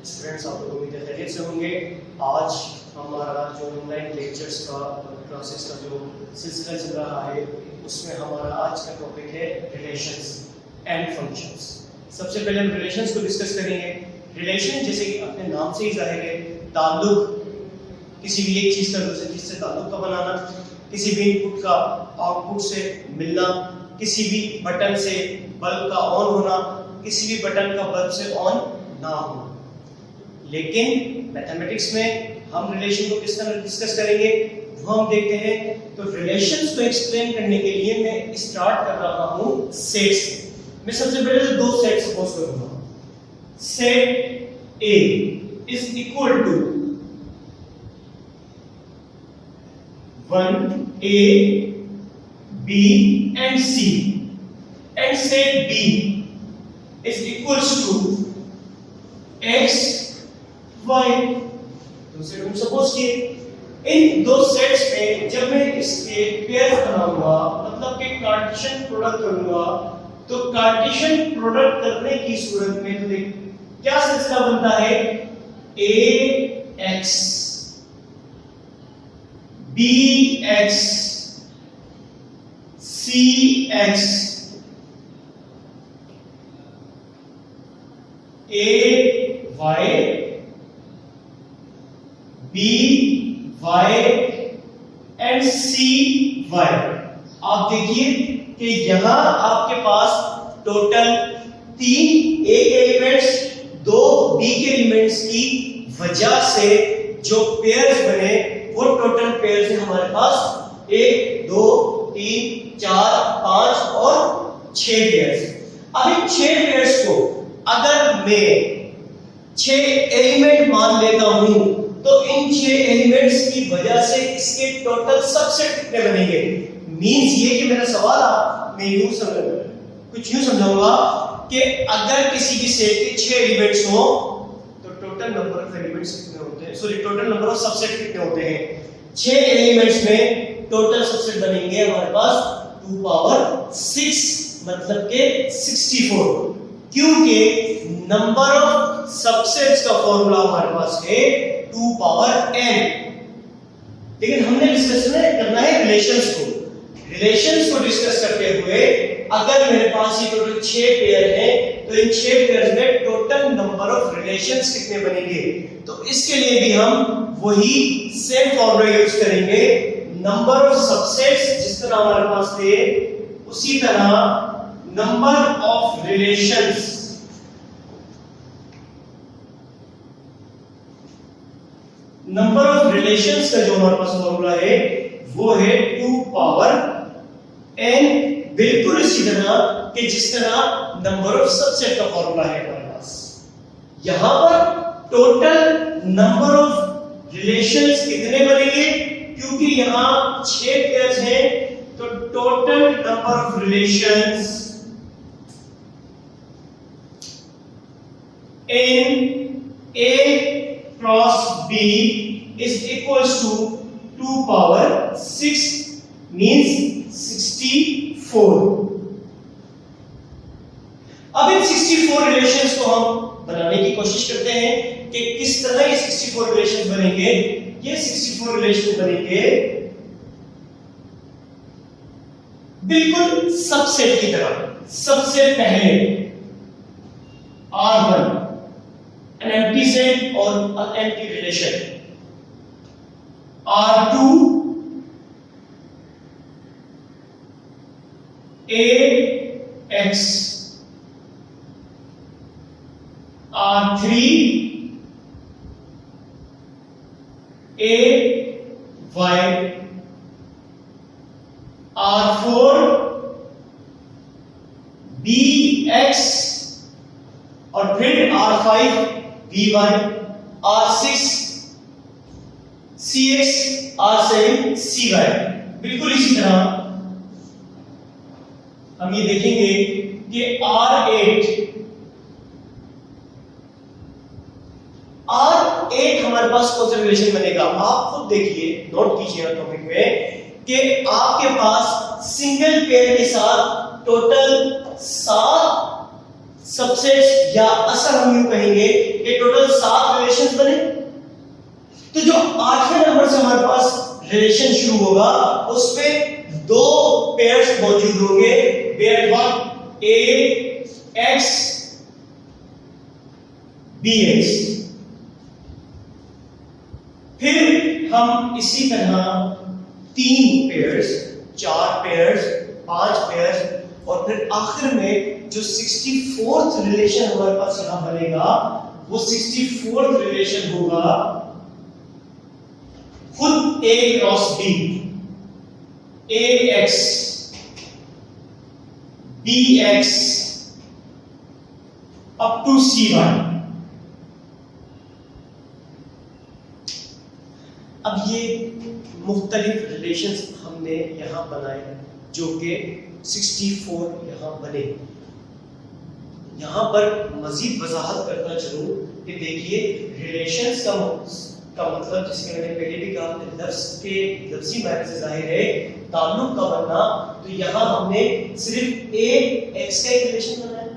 Students, आप लोग उम्मीद है खैरियत से होंगे। आज हमारा जो ऑनलाइन लेक्चर्स का क्लासेस का जो सिलसिला चल रहा है उसमें हमारा आज का टॉपिक है रिलेशंस एंड फंक्शंस। सबसे पहले हम रिलेशंस को डिस्कस करेंगे। रिलेशन जैसे कि अपने नाम से ही जाहिर है, ताल्लुक, किसी भी एक चीज़ का दूसरी चीज़ से ताल्लुक का बनाना, किसी भी इनपुट का आउटपुट से मिलना, किसी भी बटन से बल्ब का ऑन होना, किसी भी बटन का बल्ब से ऑन ना होना। लेकिन मैथमेटिक्स में हम रिलेशन को किस तरह डिस्कस करेंगे वो हम देखते हैं। तो रिलेशंस को एक्सप्लेन करने के लिए मैं स्टार्ट कर रहा हूं सेट से। मैं सबसे पहले तो दो सेट सपोज करूंगा। Set A is equal to 1A B and C and set B is equals to X Y। दूसरे रूम सपोज किए। इन दो सेट्स में जब मैं इसके पेयर बनाऊंगा, मतलब कि कार्टेशियन प्रोडक्ट करूंगा, तो कार्टेशियन प्रोडक्ट करने की सूरत में तो देख क्या सिलसिला बनता है, AX BX CX AY BY and CY। आप देखिए कि यहां आपके पास टोटल 3 A के एलिमेंट्स, 2 B के एलिमेंट्स की वजह से जो पेयर्स बने वो टोटल पेयर्स है हमारे पास 1 2 3 4 5 और 6 पेयर्स। अब इन 6 पेयर्स को अगर मैं 6 एलिमेंट मान लेता हूं तो इन 6 एलिमेंट्स की वजह से इसके टोटल सबसेट कितने बनेंगे। मींस ये कि मेरा सवाल मैं कुछ यूं समझाऊंगा कि अगर किसी भी सेट के 6 एलिमेंट्स हो तो टोटल नंबर ऑफ एलिमेंट्स कितने होते हैं, sorry total number of subset कितने होते हैं। 6 एलिमेंट्स में टोटल सबसेट बनेंगे हमारे पास 2 पावर 6 मतलब के 64, क्योंकि नंबर ऑफ सबसेट्स का फॉर्मूला हमारे पास है 2 पावर n। लेकिन हमने डिस्कस करना है रिलेशंस को। रिलेशंस को डिस्कस करते हुए अगर मेरे पास ये टोटल 6 पेयर हैं तो इन 6 पेयर्स में टोटल नंबर ऑफ रिलेशंस कितने बनेंगे। तो इसके लिए भी हम वही सेम फॉर्मूला यूज करेंगे। नंबर ऑफ सबसेट्स जिस तरह हमारे पास थे उसी तरह number of relations, number of relations का जो हमारे पास फॉर्मूला है वो है 2 पावर n, बिल्कुल इसी तरह कि जिस तरह नंबर ऑफ सबसेट का फॉर्मूला है हमारे पास। यहां पर टोटल नंबर ऑफ रिलेशंस कितने बनेंगे, क्योंकि यहां 6 पेयर्स हैं तो total number of relations in A cross B is equals to 2 power 6 means 64। अब इन 64 रिलेशंस को हम बनाने की कोशिश करते हैं कि किस तरह ये 64 रिलेशंस बनेंगे। ये 64 रिलेशंस बनेंगे बिल्कुल सबसेट की तरह। सबसे पहले R1 an empty set or an empty relation, R2 AX, R3 AY, R4 BX और फिर R5 B1, R6 CX, R7 CY। बिल्कुल इसी तरह हम ये देखेंगे कि R8 और 8 हमारे पास कौन सा रिलेशन बनेगा, आप खुद देखिए, नोट कीजिए टॉपिक में कि आपके पास सिंगल पेयर के साथ टोटल 7 सबसेट्स, या असल हम यूं कहेंगे कि टोटल 7 रिलेशंस बने। तो जो 8वें नंबर से हमारे पास रिलेशन शुरू होगा उसमें 2 पेयर्स मौजूद होंगे, पेयर 1 AX BX। फिर हम इसी तरह 3 पेयर्स, 4 पेयर्स, 5 पेयर्स, और फिर आखिर में जो 64th रिलेशन हमारे पास यहां बनेगा वो 64th रिलेशन होगा खुद A cross B, AX BX up to CY। अब ये मुख्तलिफ रिलेशंस हमने यहां बनाए जो कि 64 यहां बने। यहां पर मजीद वजाहत करता चलूं कि देखिए रिलेशंस का मतलब, जिसके मैंने पहले भी कहा, लफ्ज के लफ्जी मायने से जाहिर है ताल्लुक का बनना। तो यहां हमने सिर्फ A X का एक रिलेशन बनाया,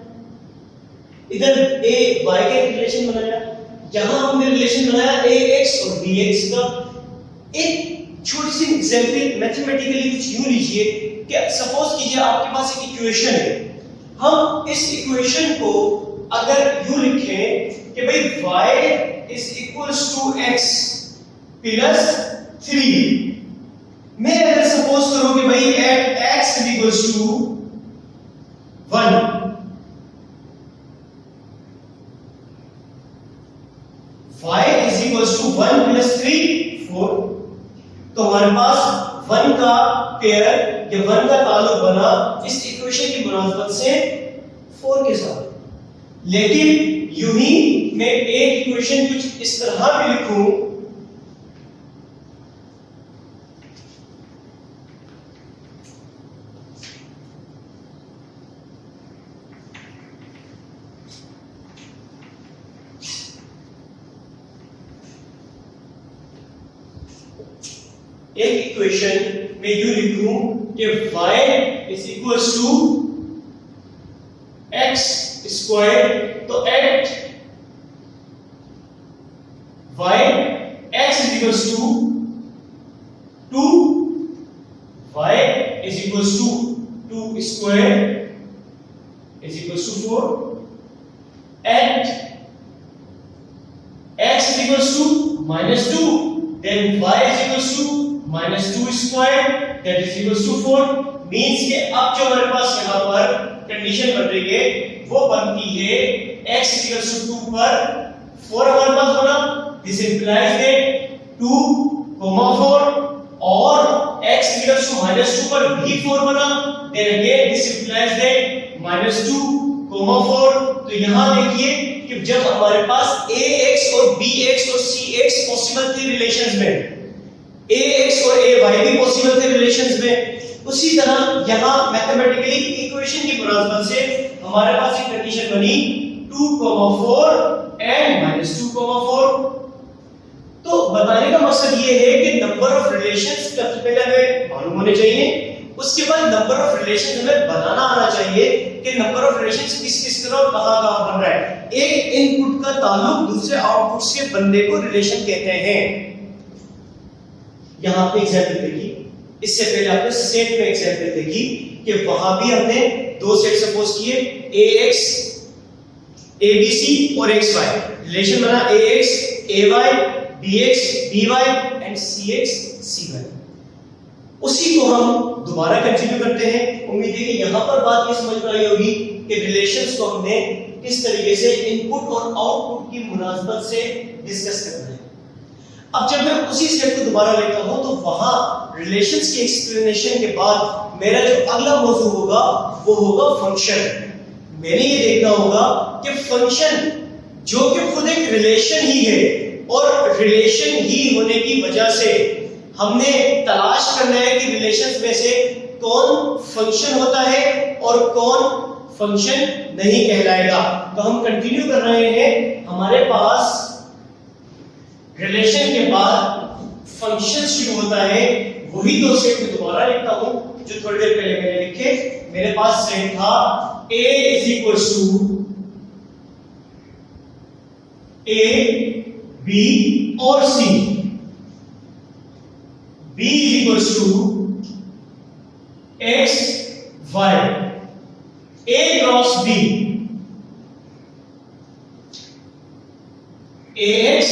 इधर A Y का एक रिलेशन बनाया, यहां हमने रिलेशन बनाया A X और B X का। एक छोटी सी एग्जांपल मैथमेटिकली कुछ यूं लीजिए कि सपोज कीजिए आपके पास एक इक्वेशन है, हम इस इक्वेशन को अगर यूं लिखें कि भाई y is equals to x plus 3। मैं अगर सपोज करूं कि भाई at x is equals to 1, y is equals to 1 plus 3 4, तो हमारे पास 1 का पेयर या 1 का ताल्लुक बना इस इक्वेशन की मुनासबत से 4 के साथ। लेकिन यूं ही मैं एक इक्वेशन कुछ इस तरह भी लिखूं, एक इक्वेशन में यूं लिखूं कि y is equals to x square, तो at y x is equals to 2, y is equals to 2 square is equals to 4, at x is equals to -2, then y is equals to -2 square that is equals to 4। Means कि अब जो हमारे पास यहाँ पर condition बन रही है वो बनती है x is equals to 2 पर 4 हमारे पास बना, this implies that 2, 4 और x is equals to -2 पर भी 4 बना, then again this implies that -2, 4। तो यहाँ देखिए कि जब हमारे पास ax और bx और cx पॉसिबल थे रिलेशंस में, ax और ay भी पॉसिबल थे रिलेशंस में, उसी तरह यहाँ मैथमेटिकली इक्वेशन की मुनासबत से हमारे पास एक कंडीशन बनी 2, 4 एंड -2, 4। तो बताने का मकसद ये है कि नंबर ऑफ रिलेशंस सबसे पहले हमें मालूम होने चाहिए, उसके बाद नंबर ऑफ रिलेशंस हमें बनाना आना चाहिए कि नंबर ऑफ रिलेशंस किस तरह और कहां बन रहा है। एक इनपुट का ताल्लुक दूसरे आउटपुट से बनने को रिलेशन कहते हैं। यहां पे एग्जांपल देखिए, इससे पहले आपने सेट में एग्जांपल देखी कि वहां भी हमने 2 सेट सपोज किए, ax abc और xy, रिलेशन बना ax ay bx by and cx cy। उसी को हम दोबारा कंटिन्यू करते हैं। उम्मीद है कि यहां पर बात ये समझ में आई होगी कि रिलेशंस को हमने किस तरीके से इनपुट और आउटपुट की मुनासबत से डिस्कस करना है। अब जब मैं उसी स्टेप को दोबारा लेता हूं तो वहां रिलेशंस की एक्सप्लेनेशन के बाद मेरा जो अगला मौजू होगा वो होगा फंक्शन। मैंने ये देखना होगा कि फंक्शन जो कि खुद एक रिलेशन ही है और रिलेशन ही होने की वजह से हमने तलाश करना है कि रिलेशंस में से कौन फंक्शन होता है और कौन फंक्शन नहीं कहलाएगा। तो हम कंटिन्यू कर रहे हैं। हमारे पास रिलेशन के बाद फंक्शन शुरू होता है, वही दो सेट में दोबारा लिखता हूं जो थोड़ी देर पहले मैंने लिखे। मेरे पास सेट था a is equal to a b और c, b is equal to x y, a cross b, ax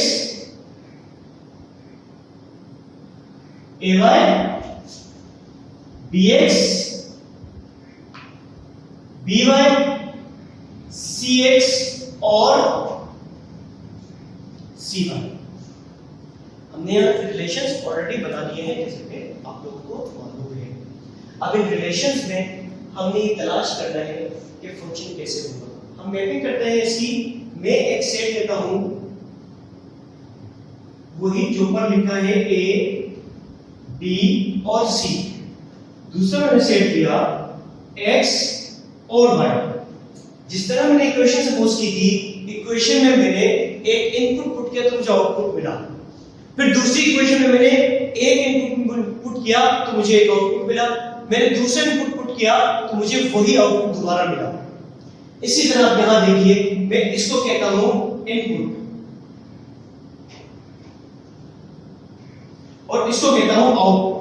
ay bx by cx और cy। हमने यहाँ रिलेशंस ऑलरेडी बता दिए हैं जैसे कि आप लोगों को मालूम है। अब इन रिलेशंस में हमने ये तलाश करना है कि फंक्शन कैसे होगा। हम मैपिंग करते हैं इसकी। मैं एक सेट लेता हूं, वही जो पर लिखा है a b और c। दूसरा मैंने सेट लिया x और y। जिस तरह मैंने इक्वेशन सपोज की थी, इक्वेशन में मैंने एक इनपुट पुट किया तो मुझे आउटपुट मिला। फिर दूसरी इक्वेशन में मैंने एक इनपुट पुट किया तो मुझे एक आउटपुट मिला। मैंने दूसरा इनपुट पुट किया तो मुझे वही आउटपुट दोबारा मिला। इसी तरह आप यहां देखिए, मैं इसको कहता हूं इनपुट और इसको कहता हूं आउटपुट।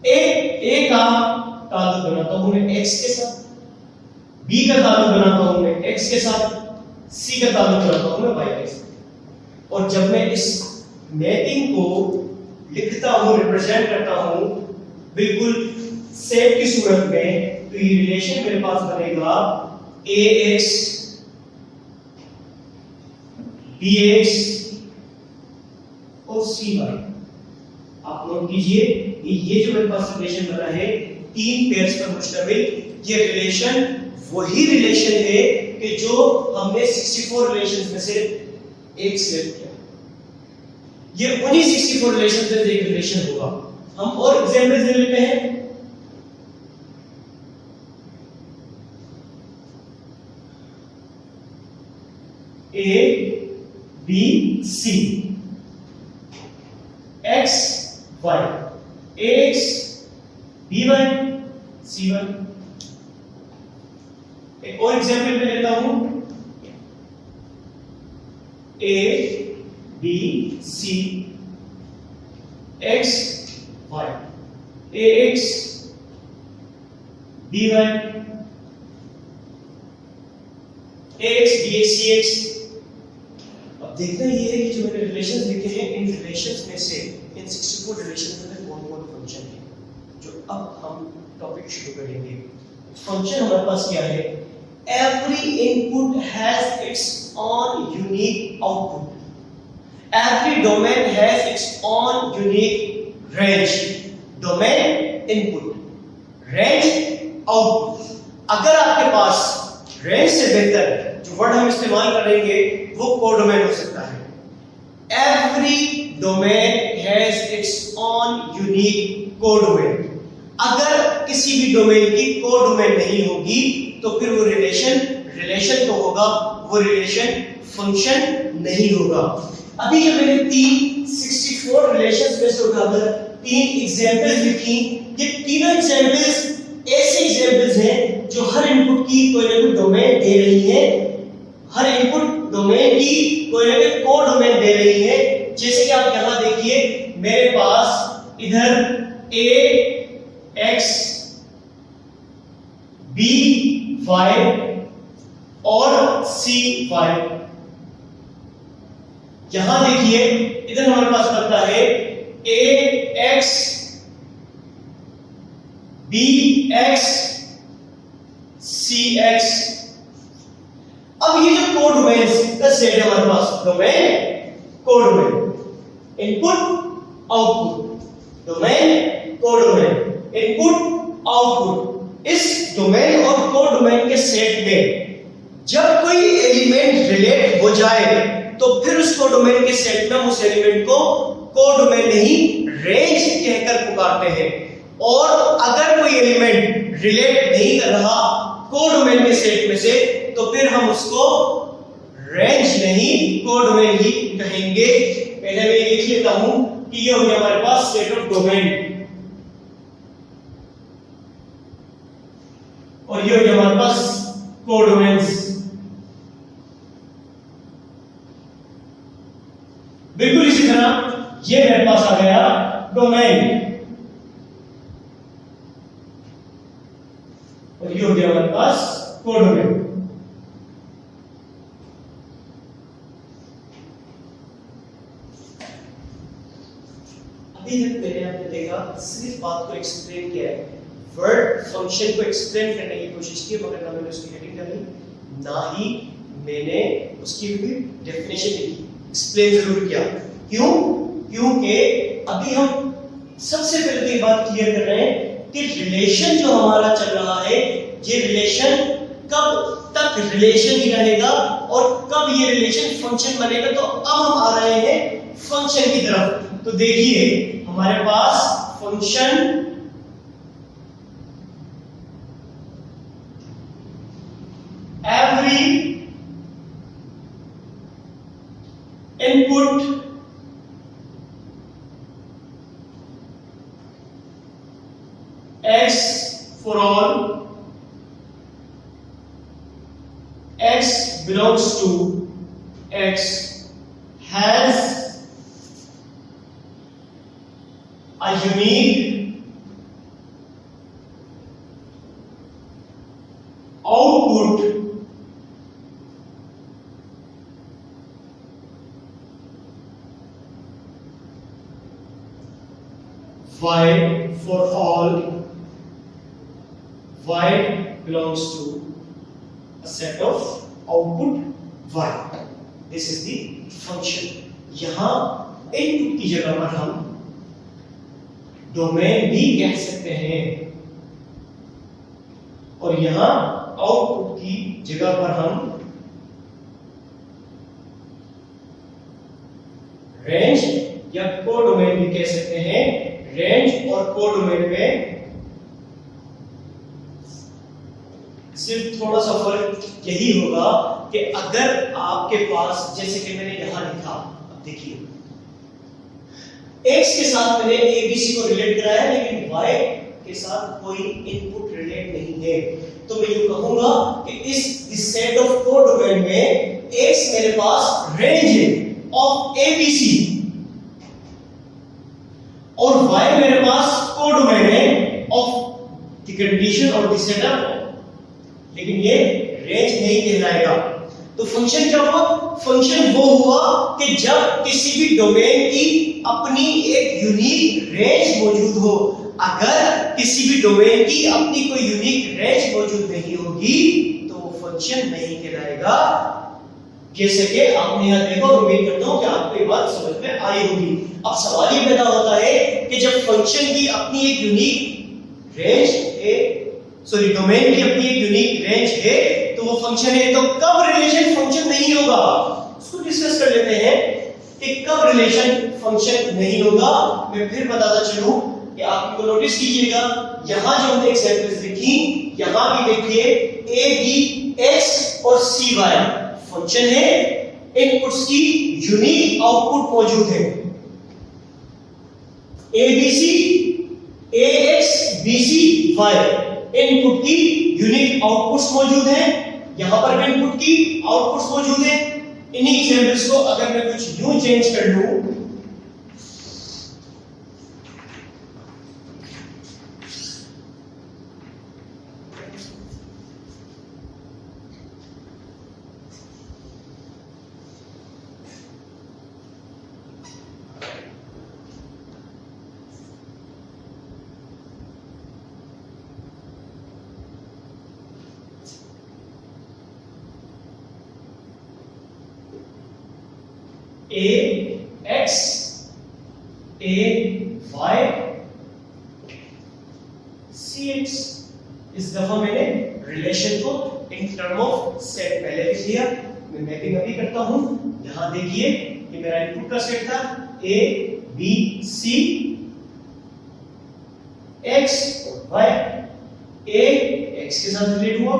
ए का ताल्लुक बनाता हूं मैं x के साथ, b का ताल्लुक बनाता हूं मैं x के साथ, c का ताल्लुक बनाता हूं मैं y के साथ। और जब मैं इस मैपिंग को लिखता हूं, रिप्रेजेंट करता हूं बिल्कुल सेट की सूरत में, तो ये रिलेशन मेरे पास बनेगा ax bx और cy। आप नोट कीजिए, ये जो मेरे पास रिलेशन बना है तीन पेयर्स पर मुश्तमिल, ये रिलेशन वही रिलेशन है कि जो हमने 64 रिलेशंस में से एक सिलेक्ट किया। ये उन्हीं 64 रिलेशंस में से एक रिलेशन होगा। हम और एग्जांपल्स ले लेते हैं। A B C X Y AX BY CY। एक और एग्जांपल में लेता हूं, A B C X Y AX BY AX BX CX। अब देखना ये है कि जो मैंने रिलेशंस लिखे हैं, इन रिलेशंस में से इन 64 रिलेशंस में कौन-कौन फंक्शन है जो अब हम टॉपिक शुरू करेंगे। फंक्शन हमारे पास क्या है? Every input has its own unique output. Every domain has its own unique range. Domain input, range output. अगर आपके पास रेंज से बेहतर जो वर्ड हम इस्तेमाल करेंगे वो कोडोमेन हो सकता है। Every domain has its own unique codomain. अगर किसी भी डोमेन की कोडोमेन नहीं होगी तो फिर वो रिलेशन तो होगा, वो रिलेशन फंक्शन नहीं होगा। अभी जब मैंने 64 रिलेशंस में से उठाकर 3 एग्जांपल्स लिखी, ये तीनों एग्जांपल्स ऐसे एग्जांपल्स हैं जो हर इनपुट की कोई ना कोई डोमेन दे रही है, हर इनपुट डोमेन की कोई ना कोई कोडोमेन दे रही है। जैसे कि आप यहां देखिए, मेरे पास इधर a x b y और c y। यहां देखिए, इधर हमारे पास बनता है a x b x c x। अब ये जो कोडोमेन का सेट है हमारे पास, domain codomain, input output, domain codomain, input output. इस डोमेन और कोडोमेन के सेट में जब कोई एलिमेंट रिलेट हो जाए तो फिर उस कोडोमेन के सेट में उस एलिमेंट को कोडोमेन नहीं रेंज कहकर पुकारते हैं। और अगर कोई एलिमेंट रिलेट नहीं कर रहा कोडोमेन के सेट में से तो फिर हम उसको रेंज नहीं कोडोमेन ही कहेंगे। पहले मैं ये लिख लेता हूं कि ये हो गया हमारे पास सेट ऑफ डोमेन और ये हो गया हमारे पास कोडोमेन्स। बिल्कुल इसी तरह ये मेरे पास आ गया डोमेन और ये हो गया हमारे पास कोडोमेन। अभी तक मैंने आपने देखा सिर्फ बात को एक्सप्लेन किया है, वर्ड फंक्शन को एक्सप्लेन करने की कोशिश की, मगर ना मैंने उसकी हेडिंग डाली ना ही मैंने उसकी भी डेफिनेशन लिखी, एक्सप्लेन जरूर किया। क्यों? क्योंकि अभी हम सबसे पहले तो ये बात क्लियर कर रहे हैं कि रिलेशन जो हमारा चल रहा है, ये रिलेशन कब तक रिलेशन ही रहेगा और कब ये रिलेशन फंक्शन बनेगा। तो अब हम आ रहे हैं फंक्शन की तरफ। तो देखिए हमारे पास function every input x for all x belongs to x has a unique output y for all y belongs to a set of output y. This is the function. यहां इनपुट की जगह पर हम डोमेन भी कह सकते हैं और यहां आउटपुट की जगह पर हम रेंज या कोडोमेन भी कह सकते हैं। रेंज और कोडोमेन में सिर्फ थोड़ा सा फर्क यही होगा कि अगर आपके पास, जैसे कि मैंने यहां लिखा, अब देखिए x के साथ मैंने abc को रिलेट कराया लेकिन y के साथ कोई इनपुट रिलेट नहीं है, तो मैं यूं कहूंगा कि इस सेट ऑफ कोडोमेन में x मेरे पास रेंज है ऑफ abc और y मेरे पास कोडोमेन है ऑफ द कंडीशन और द सेटअप, लेकिन ये रेंज नहीं कहलाएगा। तो फंक्शन क्या हुआ? फंक्शन वो हुआ कि जब किसी भी डोमेन की अपनी एक यूनिक रेंज मौजूद हो। अगर किसी भी डोमेन की अपनी कोई यूनिक रेंज मौजूद नहीं होगी तो वो फंक्शन नहीं कहलाएगा। जैसे कि आपने यहाँ देखो, उम्मीद करता हूं कि आपको ये बात समझ में आई होगी। अब सवाल ये पैदा होता है कि जब फंक्शन की अपनी एक यूनिक रेंज है, सॉरी डोमेन की अपनी एक यूनिक रेंज है, तो वो फंक्शन है, तो कब रिलेशन फंक्शन नहीं होगा उसको डिस्कस कर लेते हैं कि कब रिलेशन फंक्शन नहीं होगा। मैं फिर बताता चलूं कि आपको नोटिस कीजिएगा, यहां जो हमने एग्जांपल्स लिखी, यहां भी देखिए a b x और c y फंक्शन है, इनपुट्स की यूनिक आउटपुट मौजूद है। a b c a x b c y input की यूनिक आउटपुट्स मौजूद हैं, यहां पर भी इनपुट की आउटपुट्स मौजूद हैं। इन्हीं एग्जांपल्स को अगर मैं कुछ यूं चेंज कर लूं, a x a y c x, इस दफा मैंने रिलेशन को इन टर्म ऑफ सेट पहले लिख दिया। मैं मैपिंग अभी करता हूं। यहां देखिए ये मेरा इनपुट का सेट था a b c x और y। a x के साथ रिलेट हुआ,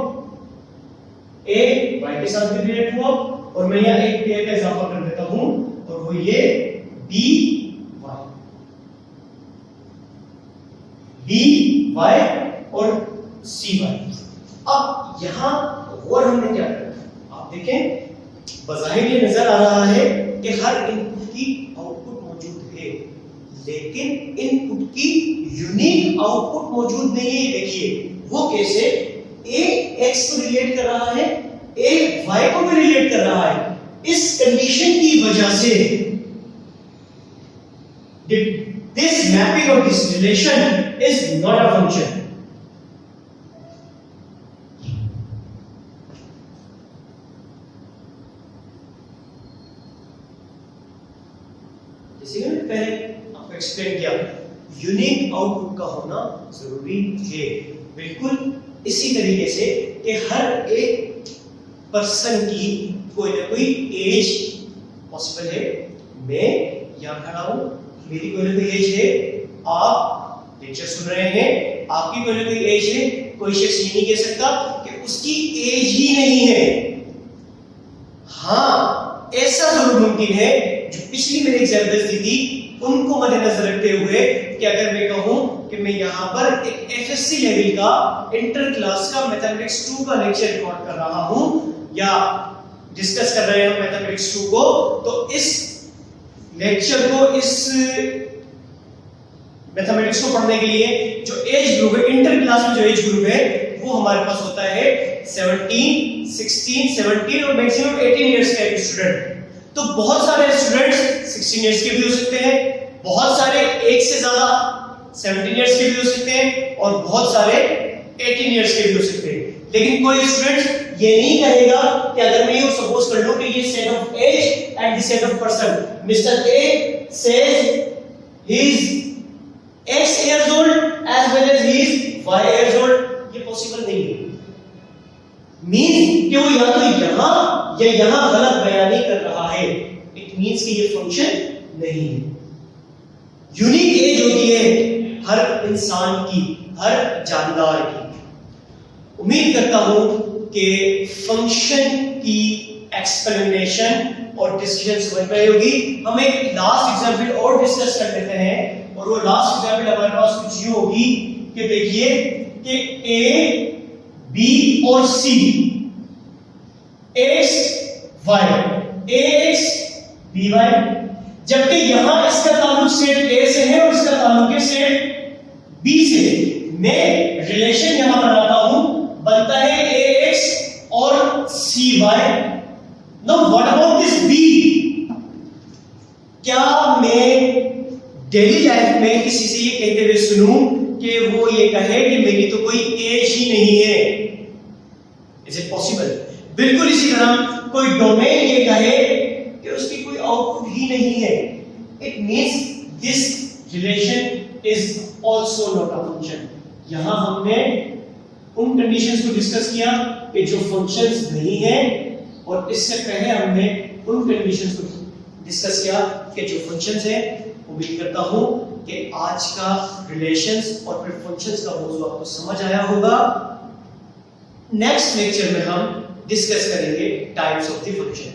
a y के साथ भी रिलेट हुआ और मैं यहाँ एक पेयर का इजाफा कर देता हूं और वो ये b y और cy। अब यहां और हमने क्या किया, आप देखें बज़ाहिर ये नजर आ रहा है कि हर इनपुट की आउटपुट मौजूद है, लेकिन इनपुट की यूनिक आउटपुट मौजूद नहीं है। देखिए वो कैसे, a x को रिलेट कर रहा है, a y को भी रिलेट कर रहा है। इस कंडीशन की वजह से this mapping or this relation is not a function। जैसे मैंने पहले आपको एक्सप्लेन किया, यूनिक आउटपुट का होना जरूरी है। बिल्कुल इसी तरीके से कि हर एक पर्सन की कोई ना कोई एज पॉसिबल है। मैं यहां खड़ा हूं, मेरी कोई ना कोई एज है, आप लेक्चर सुन रहे हैं, आपकी कोई ना कोई एज है। कोई शख्स ये नहीं कह सकता कि उसकी एज ही नहीं है। हाँ, ऐसा जरूर मुमकिन है, जो पिछली मैंने एग्जाम्पल्स दी थी उनको मद्देनजर रखते हुए, कि अगर मैं कहूं कि मैं यहां पर एक एफएससी लेवल का इंटर क्लास का मैथमेटिक्स 2 का लेक्चर रिकॉर्ड कर रहा हूं या डिस्कस कर रहे हैं मैथमेटिक्स 2 को, तो इस लेक्चर को, इस मैथमेटिक्स को पढ़ने के लिए जो एज ग्रुप है, इंटर क्लास में जो एज ग्रुप है, वो हमारे पास होता है 17, 16, 17 और मैक्सिमम 18 इयर्स का एक स्टूडेंट। तो बहुत सारे स्टूडेंट्स 16 इयर्स के भी हो सकते हैं, बहुत सारे एक से ज्यादा 17 इयर्स के भी हो सकते हैं और बहुत सारे 18 इयर्स के भी हो सकते हैं। लेकिन कोई स्टूडेंट ये नहीं कहेगा कि अगर मैं ये सपोज कर लूं कि ये set of age and the set of person, mister A says he is x years old as well as he is y years old, ये पॉसिबल नहीं है। मींस कि वो या तो यहां या यहां गलत बयानी कर रहा है। इट मींस कि ये फंक्शन नहीं है। यूनिक एज होती है हर इंसान की, हर जानदार की। उम्मीद करता हूं कि फंक्शन की एक्सप्लेनेशन और डिस्कशन समझ में आई होगी। हम एक लास्ट एग्जांपल और डिस्कस कर लेते हैं, और वो लास्ट एग्जांपल हमारे पास कुछ यूं होगी कि देखिए कि ए, बी और C, X Y, X B Y, जबकि यहां इसका ताल्लुक सेट ए से है और इसका ताल्लुक है सेट बी से। मैं रिलेशन यहां बनाता हूं, बनता है ए एक्स और C Y. Now what about this B? क्या मैं डेली लाइफ में किसी से ये कहते हुए सुनूं कि वो ये कहे कि मेरी तो कोई एज ही नहीं है? Is it possible? बिल्कुल इसी तरह कोई डोमेन ये कहे कि उसकी कोई आउटपुट ही नहीं है। It means this relation is also not a function. यहां हमने उन कंडीशंस को डिस्कस किया कि जो फंक्शंस नहीं है, और इससे पहले हमने उन कंडीशंस को डिस्कस किया कि जो फंक्शंस है। उम्मीद करता हूं कि आज का रिलेशंस और फिर फंक्शंस का मौजूद आपको समझ आया होगा। नेक्स्ट लेक्चर में हम डिस्कस करेंगे टाइप्स ऑफ द फंक्शन।